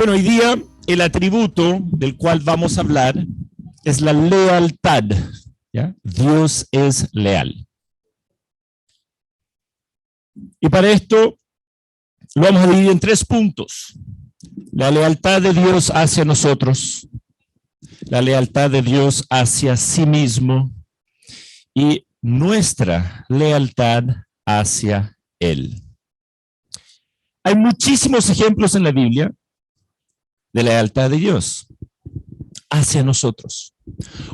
Bueno, hoy día el atributo del cual vamos a hablar es la lealtad. ¿Ya? Dios es leal. Y para esto lo vamos a dividir en 3 puntos. La lealtad de Dios hacia nosotros, la lealtad de Dios hacia sí mismo y nuestra lealtad hacia Él. Hay muchísimos ejemplos en la Biblia de la lealtad de Dios hacia nosotros.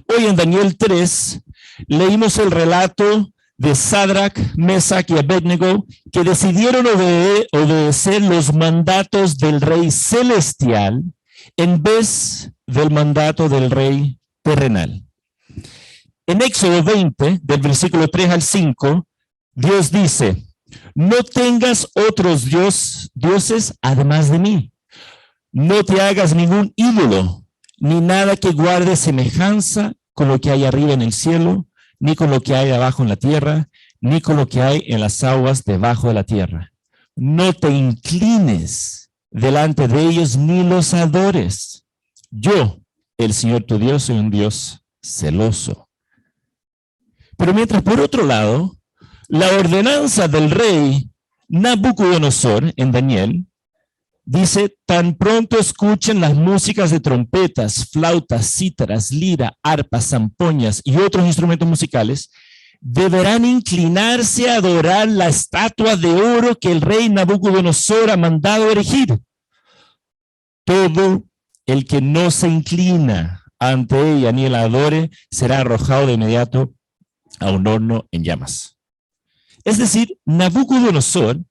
Hoy en Daniel 3 leímos el relato de Sadrach, Mesach y Abednego, que decidieron obedecer los mandatos del rey celestial en vez del mandato del rey terrenal. En Éxodo 20, del versículo 3 al 5, Dios dice: no tengas otros dioses además de mí. No te hagas ningún ídolo, ni nada que guarde semejanza con lo que hay arriba en el cielo, ni con lo que hay abajo en la tierra, ni con lo que hay en las aguas debajo de la tierra. No te inclines delante de ellos ni los adores. Yo, el Señor tu Dios, soy un Dios celoso. Pero mientras por otro lado, la ordenanza del rey Nabucodonosor en Daniel dice: tan pronto escuchen las músicas de trompetas, flautas, cítaras, lira, arpas, zampoñas y otros instrumentos musicales, deberán inclinarse a adorar la estatua de oro que el rey Nabucodonosor ha mandado erigir. Todo el que no se inclina ante ella ni la adore será arrojado de inmediato a un horno en llamas. Es decir, Nabucodonosor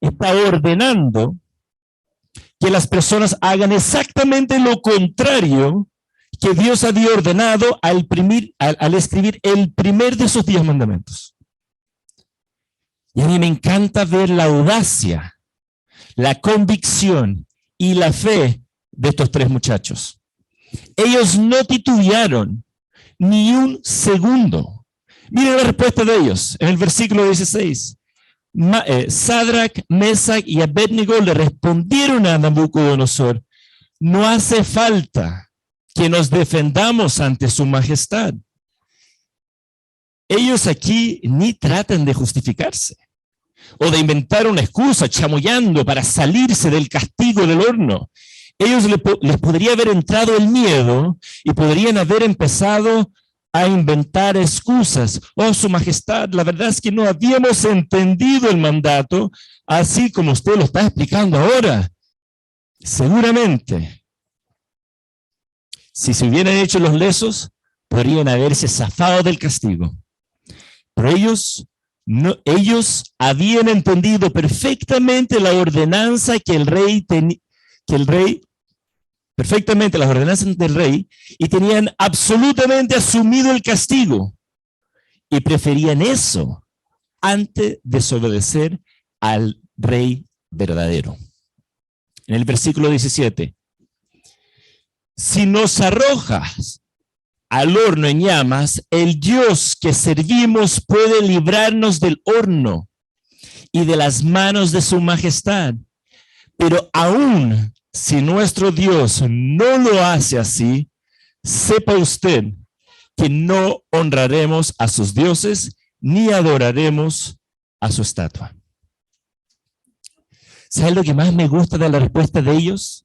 está ordenando que las personas hagan exactamente lo contrario que Dios había ordenado al escribir el primer de sus 10 mandamientos. Y a mí me encanta ver la audacia, la convicción y la fe de estos 3 muchachos. Ellos no titubearon ni un segundo. Miren la respuesta de ellos en el versículo 16. Sadrach, Mesach y Abednego le respondieron a Nabucodonosor: no hace falta que nos defendamos ante su majestad. Ellos aquí ni tratan de justificarse o de inventar una excusa chamullando para salirse del castigo del horno. Ellos les podría haber entrado el miedo y podrían haber empezado a inventar excusas. Oh, su majestad, la verdad es que no habíamos entendido el mandato así como usted lo está explicando ahora. Seguramente, si se hubieran hecho los lesos, podrían haberse zafado del castigo. Pero ellos habían entendido perfectamente la ordenanza perfectamente las ordenanzas del rey, y tenían absolutamente asumido el castigo y preferían eso antes de desobedecer al rey verdadero. En el versículo 17, si nos arrojas al horno en llamas, el Dios que servimos puede librarnos del horno y de las manos de su majestad, pero aún si nuestro Dios no lo hace así, sepa usted que no honraremos a sus dioses ni adoraremos a su estatua. ¿Saben lo que más me gusta de la respuesta de ellos?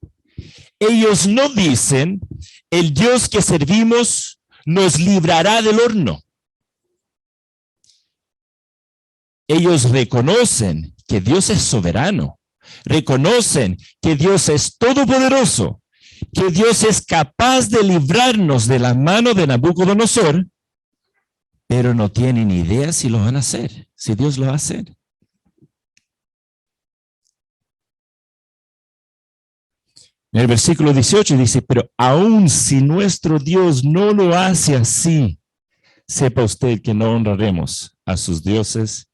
Ellos no dicen: el Dios que servimos nos librará del horno. Ellos reconocen que Dios es soberano. Reconocen que Dios es todopoderoso, que Dios es capaz de librarnos de la mano de Nabucodonosor, pero no tienen idea si lo van a hacer, si Dios lo va a hacer. En el versículo 18 dice: pero aun si nuestro Dios no lo hace así, sepa usted que no honraremos a sus dioses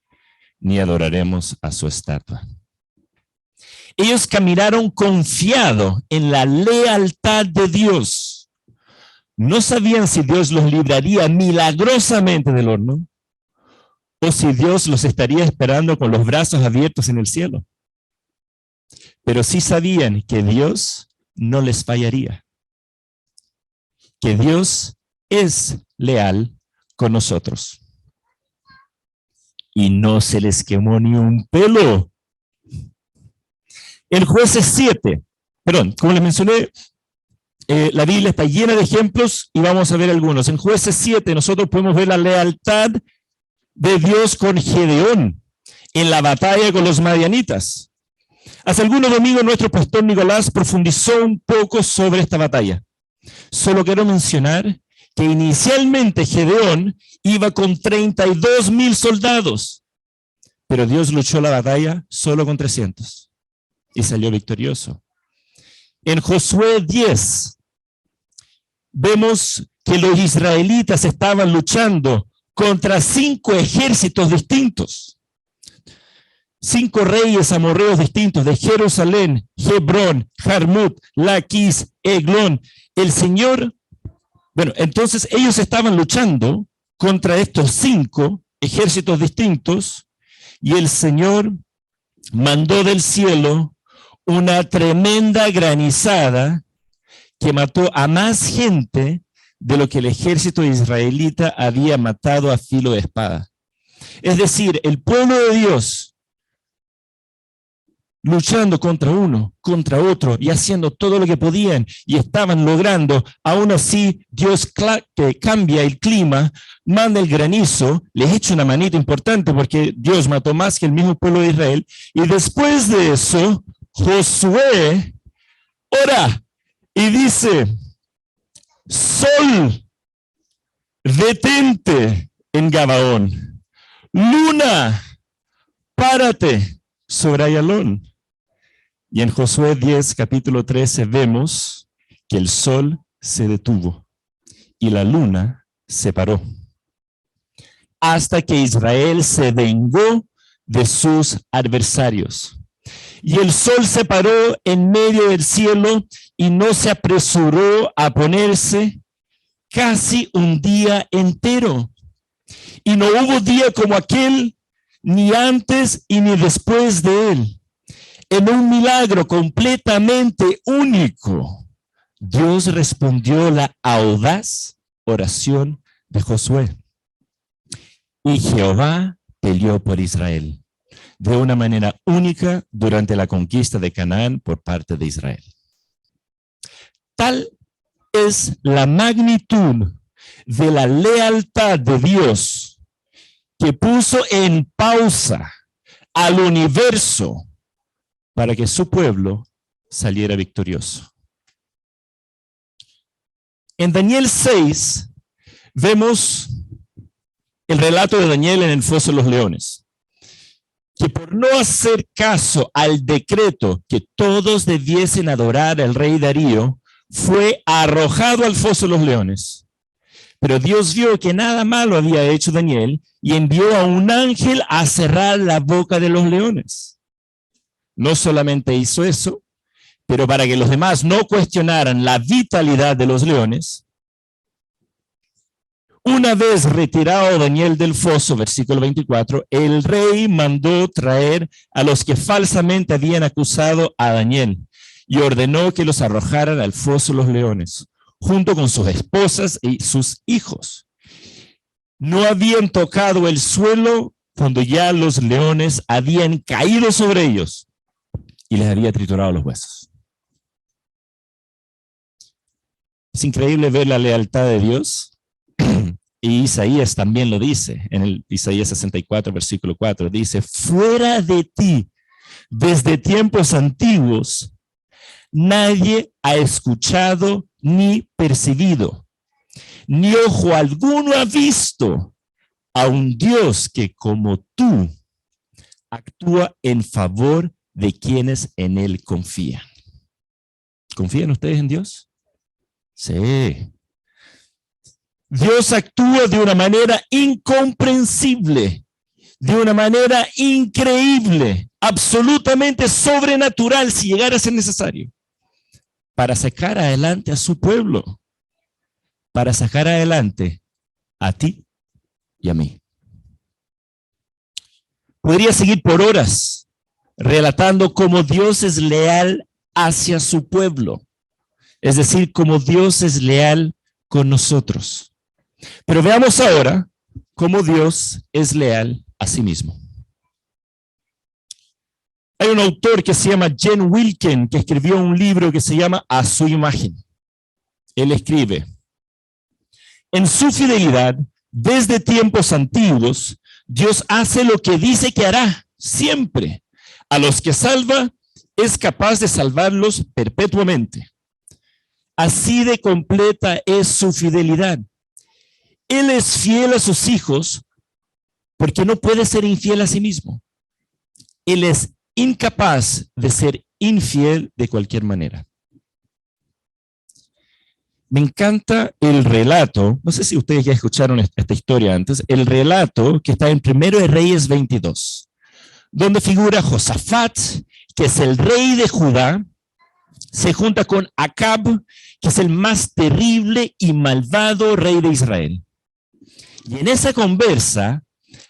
ni adoraremos a su estatua. Ellos caminaron confiados en la lealtad de Dios. No sabían si Dios los libraría milagrosamente del horno o si Dios los estaría esperando con los brazos abiertos en el cielo. pero sí sabían que Dios no les fallaría, que Dios es leal con nosotros. Y no se les quemó ni un pelo. En Jueces 7, perdón, como les mencioné, la Biblia está llena de ejemplos y vamos a ver algunos. En Jueces 7 nosotros podemos ver la lealtad de Dios con Gedeón en la batalla con los madianitas. Hace algunos domingos nuestro pastor Nicolás profundizó un poco sobre esta batalla. Solo quiero mencionar que inicialmente Gedeón iba con 32,000 soldados, pero Dios luchó la batalla solo con 300 y salió victorioso. En Josué 10 vemos que los israelitas estaban luchando contra 5 ejércitos distintos. 5 reyes amorreos distintos de Jerusalén, Hebrón, Jarmut, Laquis, Eglón. El Señor, entonces ellos estaban luchando contra estos 5 ejércitos distintos y el Señor mandó del cielo una tremenda granizada que mató a más gente de lo que el ejército israelita había matado a filo de espada. Es decir, el pueblo de Dios luchando contra uno, contra otro y haciendo todo lo que podían y estaban logrando. Aún así, Dios que cambia el clima, manda el granizo, les echa una manita importante porque Dios mató más que el mismo pueblo de Israel. Y después de eso, Josué ora y dice: Sol, detente en Gabaón. Luna, párate sobre Ayalón. Y en Josué 10, capítulo 13, vemos que el sol se detuvo y la luna se paró, hasta que Israel se vengó de sus adversarios. Y el sol se paró en medio del cielo y no se apresuró a ponerse casi un día entero. Y no hubo día como aquel, ni antes y ni después de él. En un milagro completamente único, Dios respondió la audaz oración de Josué. Y Jehová peleó por Israel de una manera única durante la conquista de Canaán por parte de Israel. Tal es la magnitud de la lealtad de Dios que puso en pausa al universo para que su pueblo saliera victorioso. En Daniel 6 vemos el relato de Daniel en el foso de los leones, que por no hacer caso al decreto que todos debiesen adorar al rey Darío, fue arrojado al foso de los leones. Pero Dios vio que nada malo había hecho Daniel y envió a un ángel a cerrar la boca de los leones. No solamente hizo eso, pero para que los demás no cuestionaran la vitalidad de los leones, una vez retirado Daniel del foso, versículo 24, el rey mandó traer a los que falsamente habían acusado a Daniel y ordenó que los arrojaran al foso de los leones, junto con sus esposas y sus hijos. No habían tocado el suelo cuando ya los leones habían caído sobre ellos y les había triturado los huesos. Es increíble ver la lealtad de Dios. Y Isaías también lo dice, en el Isaías 64, versículo 4, dice: fuera de ti, desde tiempos antiguos, nadie ha escuchado ni percibido, ni ojo alguno ha visto a un Dios que como tú actúa en favor de quienes en él confían. ¿Confían ustedes en Dios? Sí. Dios actúa de una manera incomprensible, de una manera increíble, absolutamente sobrenatural, si llegara a ser necesario, para sacar adelante a su pueblo, para sacar adelante a ti y a mí. Podría seguir por horas relatando cómo Dios es leal hacia su pueblo, es decir, cómo Dios es leal con nosotros. Pero veamos ahora cómo Dios es leal a sí mismo. Hay un autor que se llama Jen Wilkin, que escribió un libro que se llama A su imagen. Él escribe: en su fidelidad, desde tiempos antiguos, Dios hace lo que dice que hará, siempre. A los que salva, es capaz de salvarlos perpetuamente. Así de completa es su fidelidad. Él es fiel a sus hijos porque no puede ser infiel a sí mismo. Él es incapaz de ser infiel de cualquier manera. Me encanta el relato, no sé si ustedes ya escucharon esta historia antes, el relato que está en 1 de Reyes 22, donde figura Josafat, que es el rey de Judá, se junta con Acab, que es el más terrible y malvado rey de Israel. Y en esa conversa,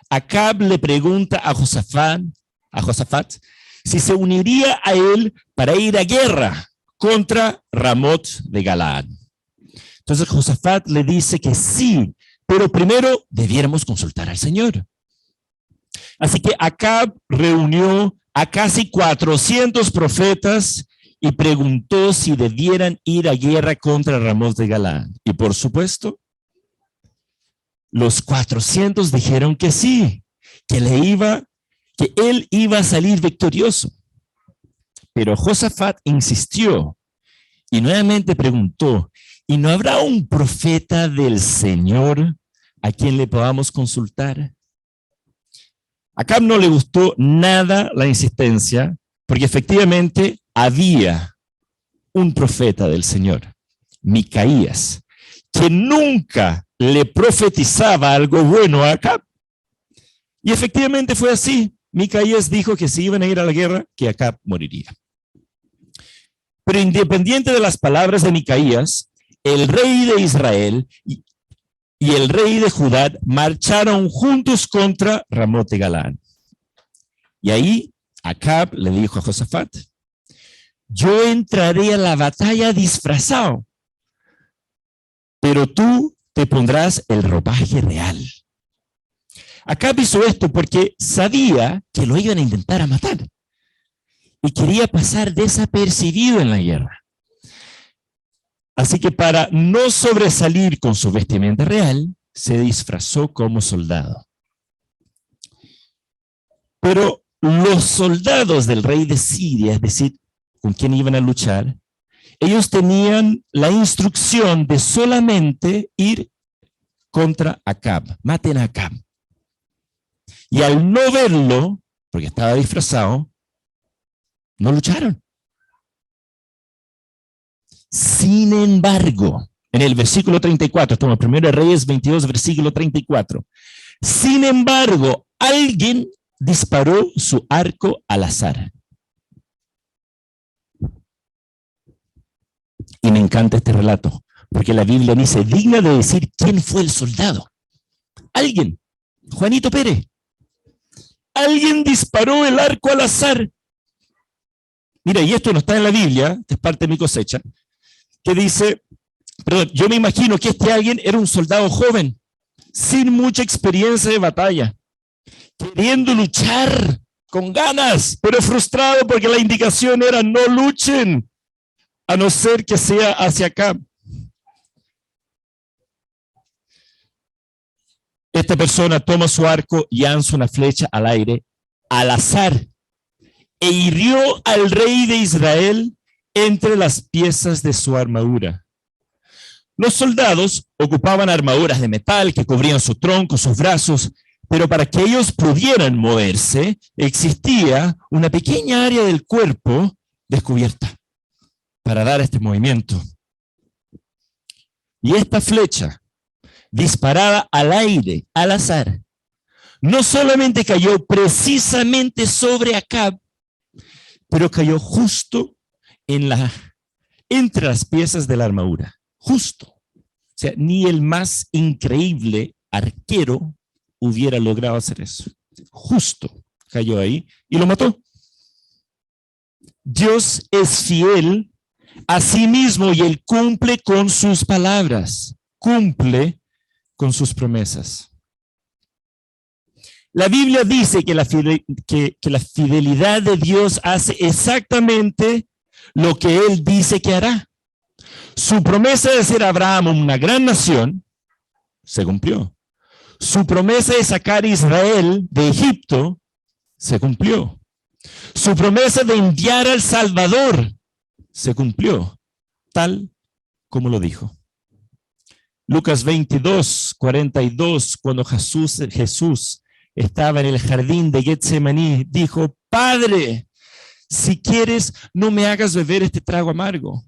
Acab le pregunta a Josafat si se uniría a él para ir a guerra contra Ramot de Galaad. Entonces Josafat le dice que sí, pero primero debiéramos consultar al Señor. Así que Acab reunió a casi 400 profetas y preguntó si debieran ir a guerra contra Ramot de Galaad. Y por supuesto, los 400 dijeron que sí, que él iba a salir victorioso. Pero Josafat insistió y nuevamente preguntó: ¿y no habrá un profeta del Señor a quien le podamos consultar? A Acab no le gustó nada la insistencia, porque efectivamente había un profeta del Señor, Micaías, que nunca le profetizaba algo bueno a Acab. Y efectivamente fue así. Micaías dijo que si iban a ir a la guerra, que Acab moriría. Pero independiente de las palabras de Micaías, el rey de Israel y el rey de Judá marcharon juntos contra Ramot de Galaad. Y ahí Acab le dijo a Josafat: yo entraré a la batalla disfrazado, pero tú te pondrás el ropaje real. Acab hizo esto porque sabía que lo iban a intentar matar y quería pasar desapercibido en la guerra. Así que para no sobresalir con su vestimenta real, se disfrazó como soldado. Pero los soldados del rey de Siria, es decir, con quien iban a luchar, ellos tenían la instrucción de solamente ir contra Acab, maten a Acab. Y al no verlo, porque estaba disfrazado, no lucharon. Sin embargo, en el versículo 34, estamos en 1 Reyes 22, versículo 34. Sin embargo, alguien disparó su arco al azar. Y me encanta este relato, porque la Biblia ni se digna de decir quién fue el soldado. Alguien, Juanito Pérez. Alguien disparó el arco al azar. Mira, y esto no está en la Biblia, es parte de mi cosecha, que dice, perdón, yo me imagino que este alguien era un soldado joven, sin mucha experiencia de batalla, queriendo luchar con ganas, pero frustrado porque la indicación era no luchen, a no ser que sea hacia acá. Esta persona toma su arco y lanza una flecha al aire, al azar, e hirió al rey de Israel entre las piezas de su armadura. Los soldados ocupaban armaduras de metal que cubrían su tronco, sus brazos, pero para que ellos pudieran moverse, existía una pequeña área del cuerpo descubierta para dar este movimiento. Y esta flecha, disparada al aire, al azar, no solamente cayó precisamente sobre Acab, pero cayó justo entre las piezas de la armadura. Justo. O sea, ni el más increíble arquero hubiera logrado hacer eso. Justo cayó ahí y lo mató. Dios es fiel a sí mismo y Él cumple con sus palabras, cumple con sus promesas. La Biblia dice que la fidelidad de Dios hace exactamente lo que Él dice que hará. Su promesa de ser Abraham una gran nación se cumplió. Su promesa de sacar a Israel de Egipto se cumplió. Su promesa de enviar al Salvador se cumplió, tal como lo dijo. Lucas 22, 42, cuando Jesús estaba en el jardín de Getsemaní, dijo: Padre, si quieres, no me hagas beber este trago amargo,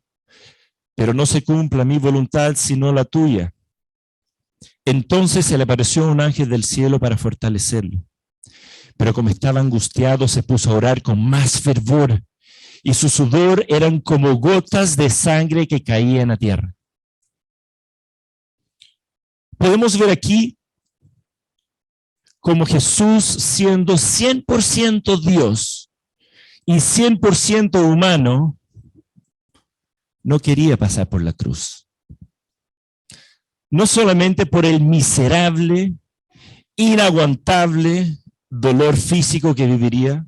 pero no se cumpla mi voluntad sino la tuya. Entonces se le apareció un ángel del cielo para fortalecerlo. Pero como estaba angustiado, se puso a orar con más fervor, y su sudor eran como gotas de sangre que caían a tierra. Podemos ver aquí como Jesús, siendo 100% Dios y 100% humano, no quería pasar por la cruz. No solamente por el miserable, inaguantable dolor físico que viviría,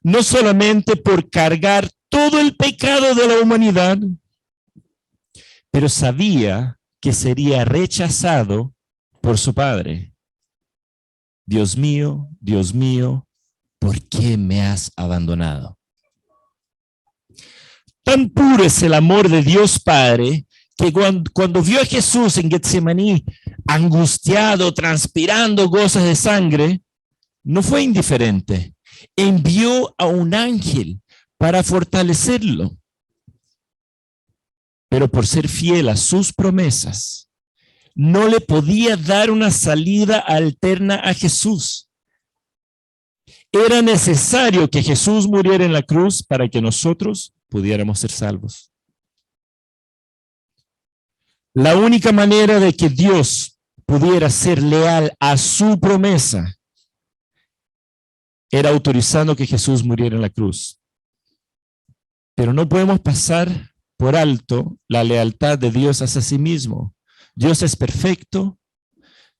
no solamente por cargar todo el pecado de la humanidad, pero sabía que sería rechazado por su Padre. Dios mío, ¿por qué me has abandonado? Tan puro es el amor de Dios Padre que cuando vio a Jesús en Getsemaní, angustiado, transpirando gotas de sangre, no fue indiferente. Envió a un ángel para fortalecerlo. Pero por ser fiel a sus promesas, no le podía dar una salida alterna a Jesús. Era necesario que Jesús muriera en la cruz para que nosotros pudiéramos ser salvos. La única manera de que Dios pudiera ser leal a su promesa era autorizando que Jesús muriera en la cruz. Pero no podemos pasar por alto la lealtad de Dios hacia sí mismo. Dios es perfecto,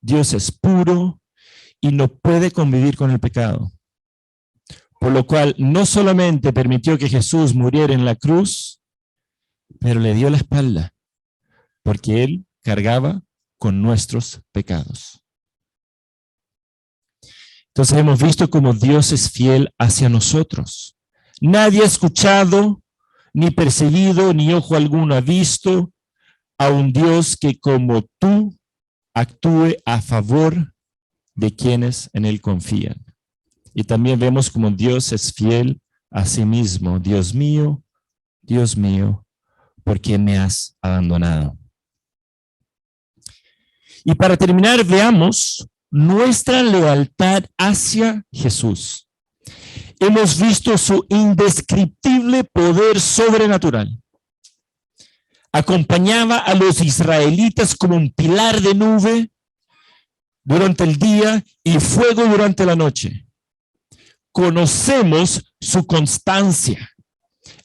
Dios es puro y no puede convivir con el pecado. Por lo cual no solamente permitió que Jesús muriera en la cruz, pero le dio la espalda, porque Él cargaba con nuestros pecados. Entonces hemos visto cómo Dios es fiel hacia nosotros. Nadie ha escuchado, ni percibido, ni ojo alguno ha visto a un Dios que como tú actúe a favor de quienes en Él confían. Y también vemos cómo Dios es fiel a sí mismo. Dios mío, ¿por qué me has abandonado? Y para terminar, veamos nuestra lealtad hacia Jesús. Hemos visto su indescriptible poder sobrenatural. Acompañaba a los israelitas como un pilar de nube durante el día y fuego durante la noche. Conocemos su constancia.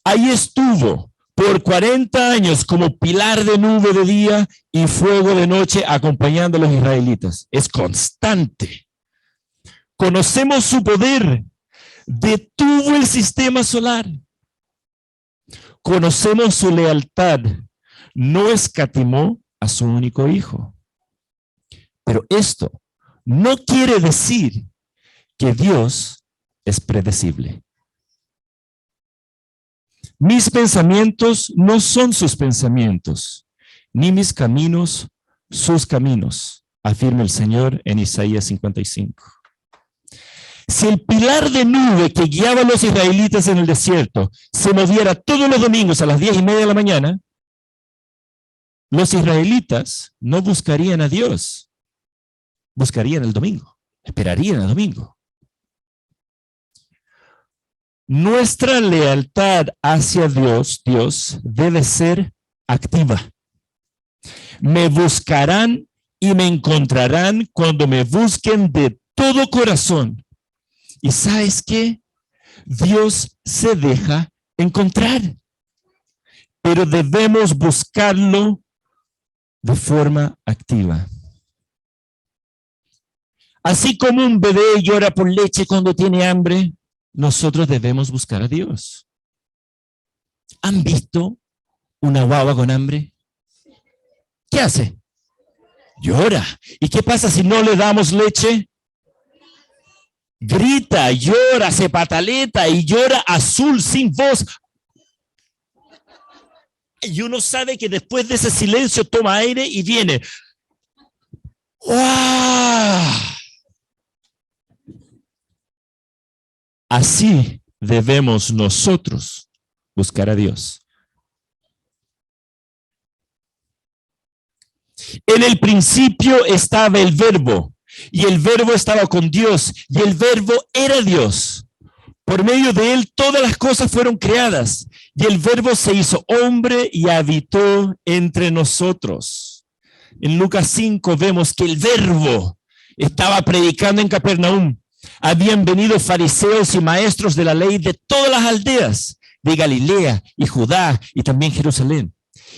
Ahí estuvo por 40 años como pilar de nube de día y fuego de noche acompañando a los israelitas. Es constante. Conocemos su poder. Detuvo el sistema solar. Conocemos su lealtad. No escatimó a su único hijo. Pero esto no quiere decir que Dios es predecible. Mis pensamientos no son sus pensamientos, ni mis caminos sus caminos, afirma el Señor en Isaías 55. Si el pilar de nube que guiaba a los israelitas en el desierto se moviera todos los domingos a las 10:30 de la mañana, los israelitas no buscarían a Dios, buscarían el domingo, esperarían el domingo. Nuestra lealtad hacia Dios debe ser activa. Me buscarán y me encontrarán cuando me busquen de todo corazón. ¿Y sabes qué? Dios se deja encontrar, pero debemos buscarlo de forma activa. Así como un bebé llora por leche cuando tiene hambre, nosotros debemos buscar a Dios. ¿Han visto una guagua con hambre? ¿Qué hace? Llora. ¿Y qué pasa si no le damos leche? Grita, llora, se pataleta y llora azul, sin voz. Y uno sabe que después de ese silencio toma aire y viene. ¡Wow! Así debemos nosotros buscar a Dios. En el principio estaba el Verbo, y el Verbo estaba con Dios, y el Verbo era Dios. Por medio de él todas las cosas fueron creadas, y el Verbo se hizo hombre y habitó entre nosotros. En Lucas 5 vemos que el Verbo estaba predicando en Capernaum. Habían venido fariseos y maestros de la ley de todas las aldeas, de Galilea y Judá y también Jerusalén.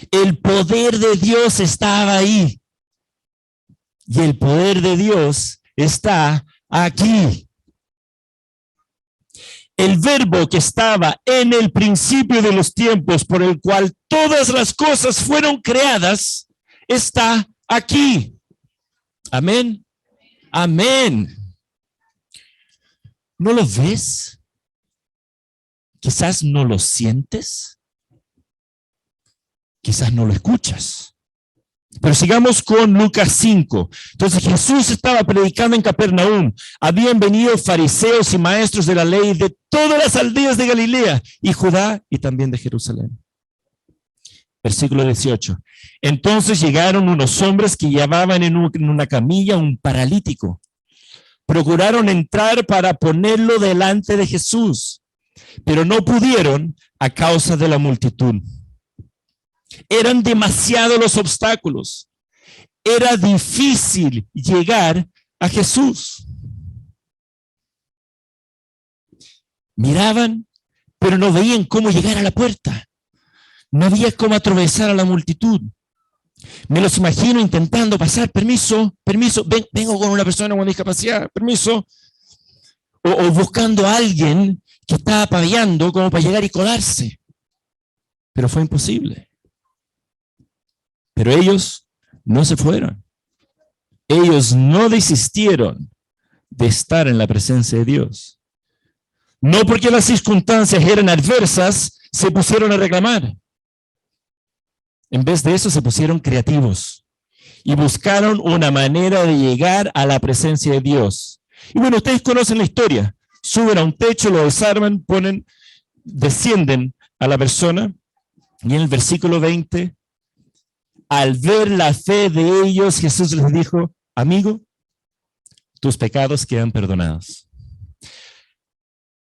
El poder de Dios estaba ahí. Y el poder de Dios está aquí. El Verbo que estaba en el principio de los tiempos, por el cual todas las cosas fueron creadas, está aquí. Amén. Amén. ¿No lo ves? Quizás no lo sientes. Quizás no lo escuchas. Pero sigamos con Lucas 5. Entonces Jesús estaba predicando en Capernaum. Habían venido fariseos y maestros de la ley de todas las aldeas de Galilea y Judá y también de Jerusalén. Versículo 18. Entonces llegaron unos hombres que llevaban en una camilla un paralítico. Procuraron entrar para ponerlo delante de Jesús, pero no pudieron a causa de la multitud. Eran demasiados los obstáculos. Era difícil llegar a Jesús. Miraban, pero no veían cómo llegar a la puerta. No había cómo atravesar a la multitud. Me los imagino intentando pasar. Permiso, vengo con una persona con discapacidad. Permiso. O buscando a alguien que estaba paviando como para llegar y colarse. Pero fue imposible. Pero ellos no se fueron. Ellos no desistieron de estar en la presencia de Dios. No porque las circunstancias eran adversas, se pusieron a reclamar. En vez de eso, se pusieron creativos y buscaron una manera de llegar a la presencia de Dios. Y bueno, ustedes conocen la historia. Suben a un techo, lo desarman, descienden a la persona. Y en el versículo 20, al ver la fe de ellos, Jesús les dijo, amigo, tus pecados quedan perdonados.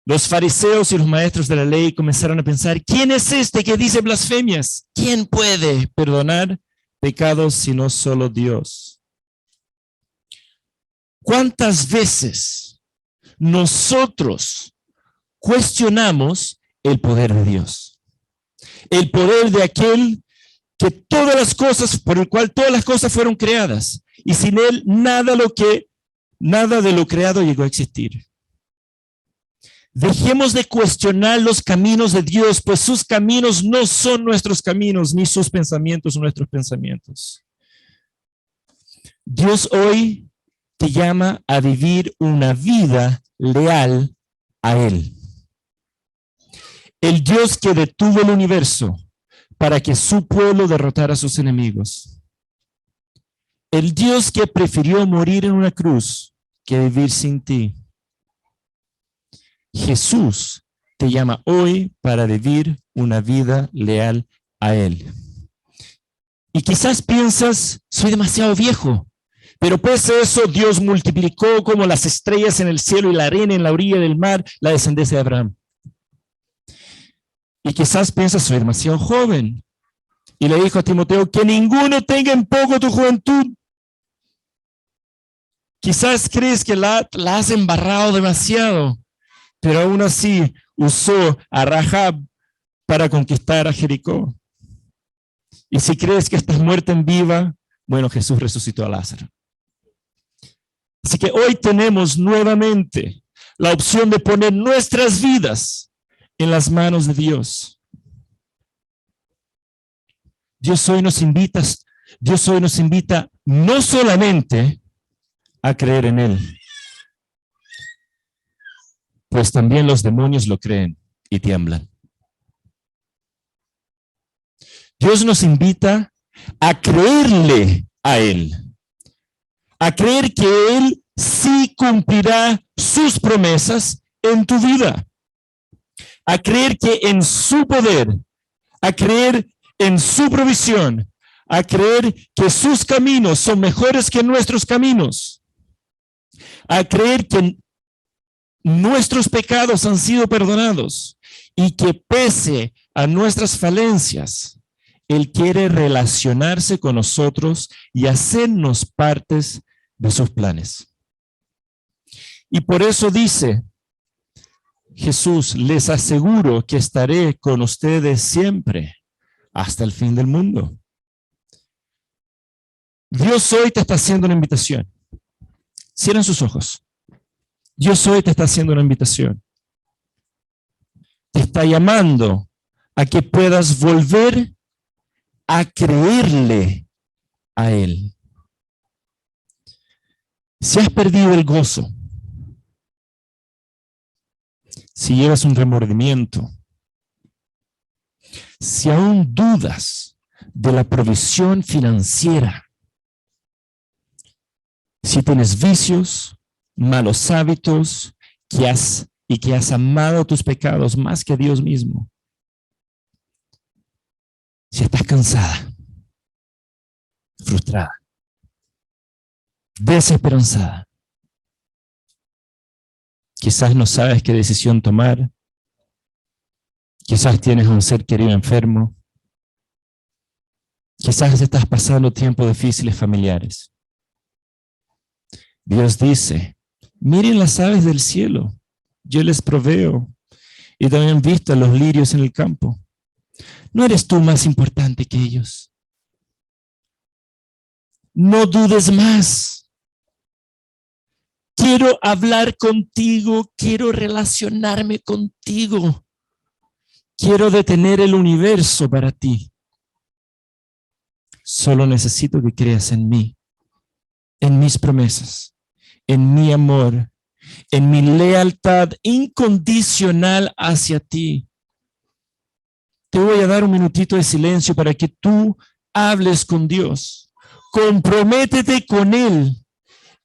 Los fariseos y los maestros de la ley comenzaron a pensar, ¿quién es este que dice blasfemias? ¿Quién puede perdonar pecados sino solo Dios? ¿Cuántas veces nosotros cuestionamos el poder de Dios? El poder de aquel que todas las cosas, por el cual todas las cosas fueron creadas, y sin él nada de lo creado llegó a existir. Dejemos de cuestionar los caminos de Dios, pues sus caminos no son nuestros caminos, ni sus pensamientos nuestros pensamientos. Dios hoy te llama a vivir una vida leal a Él. El Dios que detuvo el universo para que su pueblo derrotara a sus enemigos. El Dios que prefirió morir en una cruz que vivir sin ti. Jesús te llama hoy para vivir una vida leal a Él. Y quizás piensas, soy demasiado viejo, pero pese a eso Dios multiplicó como las estrellas en el cielo y la arena en la orilla del mar la descendencia de Abraham. Y quizás piensas, soy demasiado joven. Y le dijo a Timoteo, que ninguno tenga en poco tu juventud. Quizás crees que la has embarrado demasiado. Pero aún así, usó a Rahab para conquistar a Jericó. Y si crees que estás muerta en viva, bueno, Jesús resucitó a Lázaro. Así que hoy tenemos nuevamente la opción de poner nuestras vidas en las manos de Dios. Dios hoy nos invita no solamente a creer en Él, pues también los demonios lo creen y tiemblan. Dios nos invita a creerle a Él, a creer que Él sí cumplirá sus promesas en tu vida, a creer que en su poder, a creer en su provisión, a creer que sus caminos son mejores que nuestros caminos, a creer que nuestros pecados han sido perdonados y que pese a nuestras falencias, Él quiere relacionarse con nosotros y hacernos partes de sus planes. Y por eso dice Jesús, les aseguro que estaré con ustedes siempre hasta el fin del mundo. Dios hoy te está haciendo una invitación. Cierren sus ojos. Dios hoy te está haciendo una invitación. Te está llamando a que puedas volver a creerle a Él. Si has perdido el gozo, si llevas un remordimiento, si aún dudas de la provisión financiera, si tienes vicios, malos hábitos, que has amado tus pecados más que a Dios mismo, si estás cansada, frustrada, desesperanzada, quizás no sabes qué decisión tomar, quizás tienes a un ser querido enfermo, quizás estás pasando tiempos difíciles familiares. Dios dice, miren las aves del cielo, yo les proveo, y también han visto a los lirios en el campo. ¿No eres tú más importante que ellos? No dudes más. Quiero hablar contigo, quiero relacionarme contigo. Quiero detener el universo para ti. Solo necesito que creas en mí, en mis promesas, en mi amor, en mi lealtad incondicional hacia ti. Te voy a dar un minutito de silencio para que tú hables con Dios. Comprométete con Él.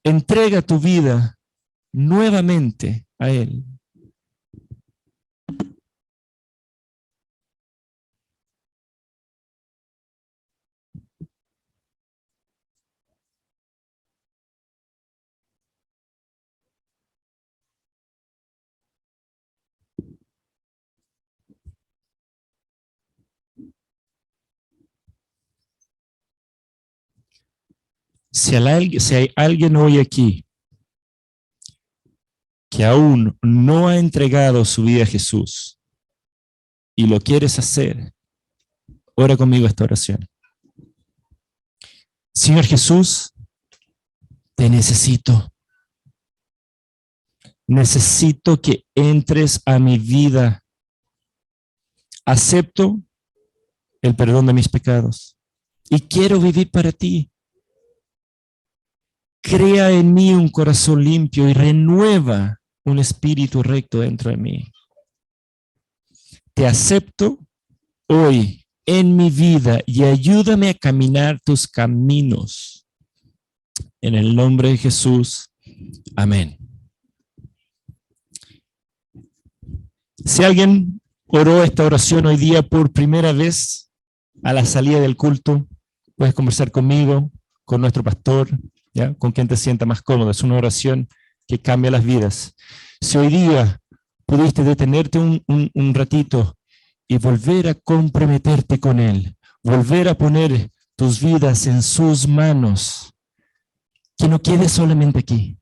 Entrega tu vida nuevamente a Él. Si hay alguien hoy aquí que aún no ha entregado su vida a Jesús y lo quieres hacer, ora conmigo esta oración. Señor Jesús, te necesito. Necesito que entres a mi vida. Acepto el perdón de mis pecados y quiero vivir para ti. Crea en mí un corazón limpio y renueva un espíritu recto dentro de mí. Te acepto hoy en mi vida y ayúdame a caminar tus caminos. En el nombre de Jesús. Amén. Si alguien oró esta oración hoy día por primera vez a la salida del culto, puedes conversar conmigo, con nuestro pastor, ¿ya? Con quien te sienta más cómodo. Es una oración que cambia las vidas. Si hoy día pudiste detenerte un ratito y volver a comprometerte con Él, volver a poner tus vidas en sus manos, que no quede solamente aquí.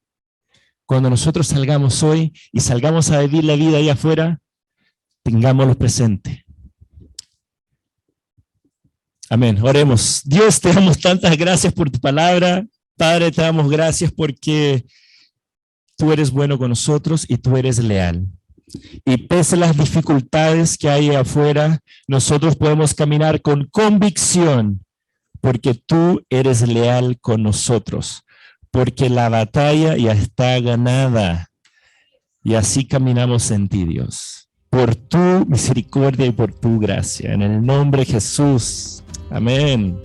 Cuando nosotros salgamos hoy y salgamos a vivir la vida allá afuera, Tengámoslo presente. Amén. Oremos. Dios, te damos tantas gracias por tu palabra. Padre, te damos gracias porque tú eres bueno con nosotros y tú eres leal. Y pese a las dificultades que hay afuera, nosotros podemos caminar con convicción porque tú eres leal con nosotros, porque la batalla ya está ganada. Y así caminamos en ti, Dios, por tu misericordia y por tu gracia. En el nombre de Jesús. Amén.